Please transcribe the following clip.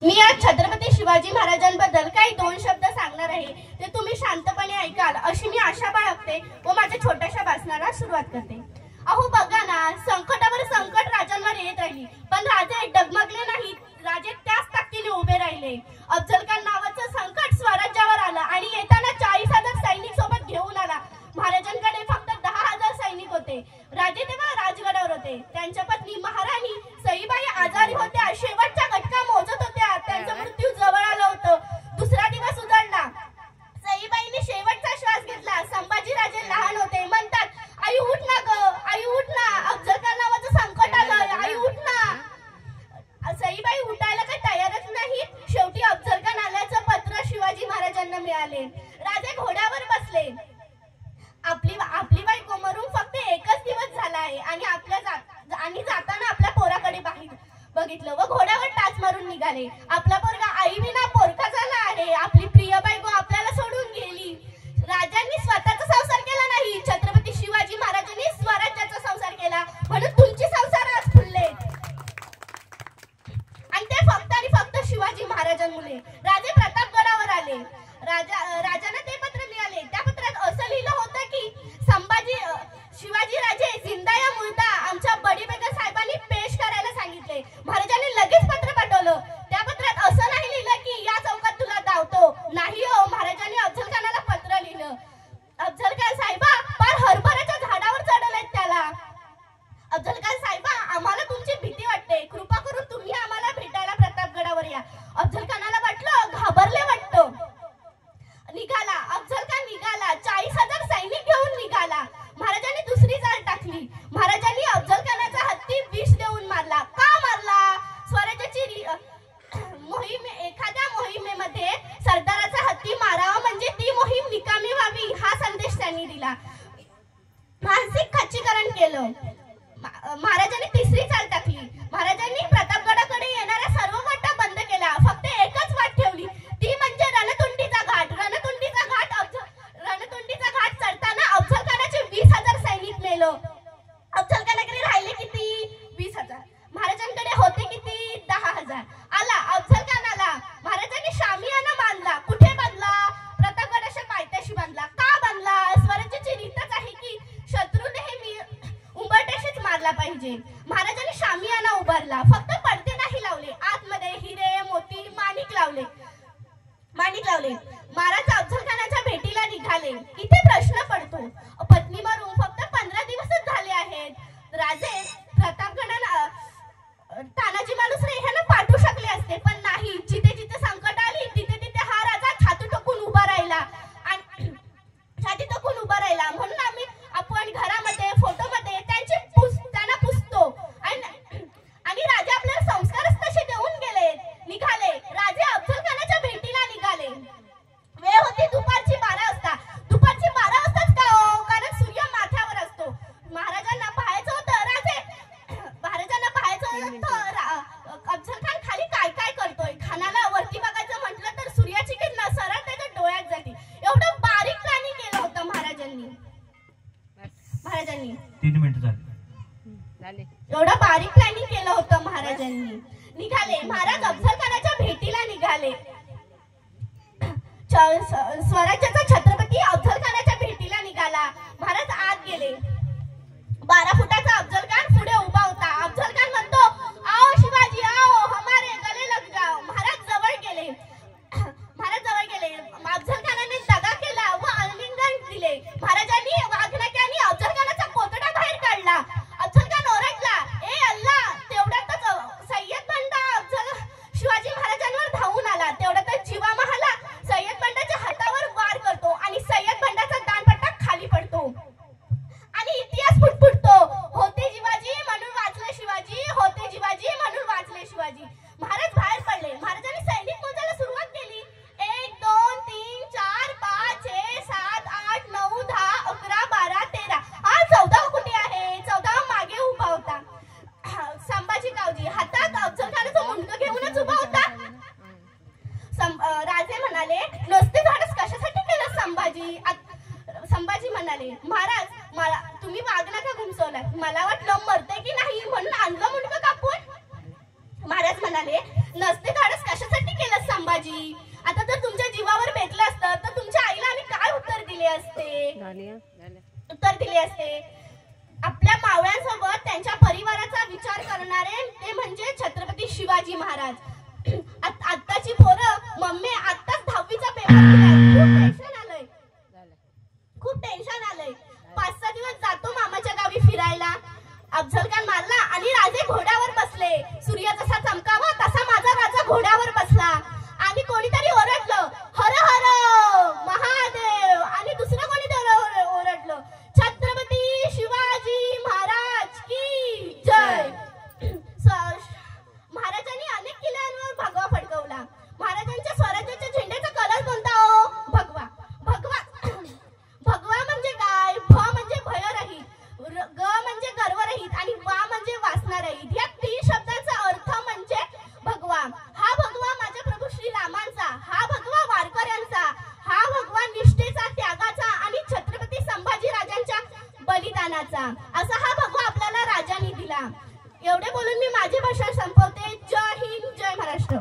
मी आज छत्रपती शिवाजी महाराजांबद्दल काही दोन शब्द सांगणार आहे, ते तुम्ही शांतपणे ऐकाल अशी मी आशा बाळगते व माझ्या छोट्याशा भाषणाला सुरुवात करते। अहो बघा ना, संकटावर संकट राजांवर येत राहिली, पण राजे डगमगले नाहीत, राजे त्याच ताकदीने उभे राहिले। अफजल खान नावाचं संकट स्वराज्यावर आलं आणि येताना 40,000 सैनिक सोबत घेऊन आला। महाराजांकडे फक्त 10,000 सैनिक होते। राजे तेव्हा राजगडावर होते, त्यांच्या पत्नी महाराणी सईबाई आजारी होत्या, शेवटच्या घटका मोजत होत्या, त्यांचा मृत्यू जवळ आलं होतं। दुसरा दिवस उजाडला, सईबाईंनी शेवटचा श्वास घेतला। संभाजी राजे लहान होते, म्हणतात, आई उठ ना ग, आई उठ ना, अफजल खान नावाचं संकट आलं, आई उठ ना। सईबाई उठायला काही तयारच नाही। शेवटी अफजल खान आल्याचं पत्र शिवाजी महाराजांना मिळाले। राजे घोड्यावर बसले, आपली बायको मरून फक्त एकच दिवस झाला आहे आणि जाताना आपल्या पोराकडे बघितलं व घोड्यावर टाच मारून निघाले। आपला पोरगा आई विना पोरका झाला आहे, आपली प्रिय बायको आपल्याला सोडून गेली। राजांनी स्वतःचा संसार केला नाही, छत्रपती शिवाजी महाराजांनी स्वराज्याचा संसार केला, म्हणून तुमचे संसार आज फुलले आणि ते फक्त आणि फक्त शिवाजी महाराजांमुळे। राजे प्रतापगडावर आले, राजांना ते पत्र मिळाले। त्या पत्रात असं लिहिलं होतं की शिवाजी राजे जिंदा या मुर्दा आमच्या बडी बेगम साहेबांनी पेश करायला सांगितले। महाराजांनी लगेच पत्र पाठवलं। त्या पत्रात असं नाही लिहिलं की या चौकात तुला धावतो, नाही हो, महाराजांनी अफजल खानाला पत्र लिहिलं, अफजल खान साहेबा पार हरभऱ्याच्या झाडावर चढवलंय त्याला। अफजल खान साहेबा, आम्हाला तुमची भीती वाटते, कृपा करून तुम्ही आम्हाला भेटायला प्रतापगडावर या। अफजल खानाला वाटलं घाबरले वाटतं, निघाला। अफजल खान निघाला, 40,000 सैनिक घेऊन निघाला। महाराजांनी दुसरी चाल टाकली। महाराजांनी अफजल खानाचा हत्ती विष देऊन मारला। का मारला? स्वराज्याची मोहीम, एखाद्या मोहिमेमध्ये सरदाराचा हत्ती मारावा म्हणजे ती मोहीम निकामी व्हावी हा संदेश त्यांनी दिला। मानसिक खच्चीकरण केलं। महाराजांनी तिसरी चाल टाकली। महाराजांनी प्रतापगडाकडे येणाऱ्या सर्व वाटा बंद केल्या, फक्त एकच वाट ठेवली, ती म्हणजे रणतुंडीचा घाट। रणतुंडीचा घाट चढताना अफजल खानाचे 20,000 सैनिक मेलो। अफजल खानाकडे राहिले किती? 20,000। महाराजांकडे होते किती? 10,000। आला अफजल खान आला, महाराजांनी शामियाना बांधला। कुठे बांधला? प्रतापगडाच्या पायथ्याशी बांधला। का बांधला? स्वराज्याची रीतच आहे की शत्रू नेहमी उंबरठ्याशीच मारला पाहिजे। महाराजांनी शामियाना उभारला, फक्त पडदे नाही लावले, आतमध्ये हिरे मोती माणिक लावले। महाराज अफजल खानाच्या भेटीला निघाले। इथे प्रश्न पडतो, पत्नी मरून फक्त 15 दिवसच झाले आहेत, राजे प्रतापगडाला तानाजी मालुसरे ह्याला पाठवू शकले असते, पण नाही। जिथे जिथे संकट आली तिथे तिथे हा राजा छाती टोकून उभा राहिला म्हणून आपण घरामध्ये फोटोमध्ये त्यांना पुसतो आणि राजे आपल्याला संस्कारच तसे देऊन निघाले। राजे अफजल खानाच्या भेटीला निघाले। वेळ होती दुपारची 12 वाजता। दुपारची 12 वाजताच का हो? कारण सूर्य माथ्यावर असतो। महाराजांना पाहायचं होतं अफजल खान खाली काय करतोय। खानाला वरती बघायचं म्हटलं तर सूर्याची किरण सरळ त्याच्या डोळ्यात जाते। एवढं बारीक प्लॅनिंग केलं होतं महाराजांनी। 3 मिनिटं झाले। एवढं बारीक प्लॅनिंग केलं होतं महाराजांनी। निघाले महाराज अफजल खानाच्या भेटीला निघाले। स्वराज्याचा छत्रपती अफजल खानाच्या भेटीला निघाला। महाराज आत गेले। 12 फुटाचा अफजल खान पुढे उभा होता। अफजल खान म्हणतो, आओ शिवाजी आओ, हमारे गले लग जाओ। महाराज जवळ गेले। अफजल खानाने दगा केला व आलिंगन दिले। महाराजांनी वाघनक्याने अफजल खानाचा कोथळा बाहेर काढला। अफजल खान ओरडला, ए अल्लाह! तेवढ्यातच सय्यद बंडा शिवाजी महाराजांवर धावून आला। तेवढ्यातच जीवा महाला सय्यद बंडाच्या हातावर वार करतो आणि सय्यद बंडाचा दानपट्टा खाली पडतो आणि इतिहास फुटफुटतो। होते जिवाजी म्हणून वाचले शिवाजी, होते जिवाजी म्हणून वाचले शिवाजी। महाराज बाहेर पडले। महाराजांनी सैनिक मोजायला सुरुवात केली। 1 2 3 4 5 6 7 8 9 10 11 12 13। हा 14 कुठे आहे? 14 मागे उभा होता। संभाजी गावजी हातात अफजल खानाचं मुंडकं घेऊनच उभा होता। राजे म्हणाले, नुसते धाडस कशासाठी केलं संभाजी? संभाजी म्हणाले, महाराज तुम्ही वाघ नका घुमसवला, मला वाटलं मरते की नाही म्हणून आणलं मुंडकं कापून। महाराज म्हणाले, नसते धाडस कशासाठी उत्तर दिले असते. आपल्या मावळ्यांसोबत त्यांच्या परिवाराचा विचार करणारे ते म्हणजे छत्रपती शिवाजी महाराज. आत्ताची पोरं मम्मी आत्ताच 10वीचा पेपर दिलाय, खूप टेन्शन आलंय. 5-6 दिवस जातो मामाच्या गावी फिरायला. अफजल खान मारला आणि राजे घोड्यावर बसले. सूर्य जसा चमकावा तसा माझा राजा घोड्यावर बसला आणि कोणीतरी ओरडलं हर हर महादेव आणि दुसरं कोणीतरी ओरडलं छत्रपती शिवाजी महाराज की जय. महाराजांनी अनेक किल्ल्यांवर भगवा फडकवला. महाराजांच्या स्वराज्याच्या झेंड्याचा कलर कोणता हो? भगवा. भगवा भगवा म्हणजे काय? भ म्हणजे भयरहित, ग म्हणजे गर्वरहित आणि वा म्हणजे वासनारहित. या 3 शब्दांचा अर्थ म्हणजे भगवा. हा भगवा माझ्या प्रभू श्री रामांचा, हा भगवा वारकऱ्यांचा, हा भगवा निष्ठेचा, त्यागाचा आणि छत्रपती संभाजी राजांच्या बलिदानाचा. असा हा भगवा आपल्याला राजांनी दिला. एवढे बोलून मी माझी भाषण संपवते. जय हिंद, जय महाराष्ट्र.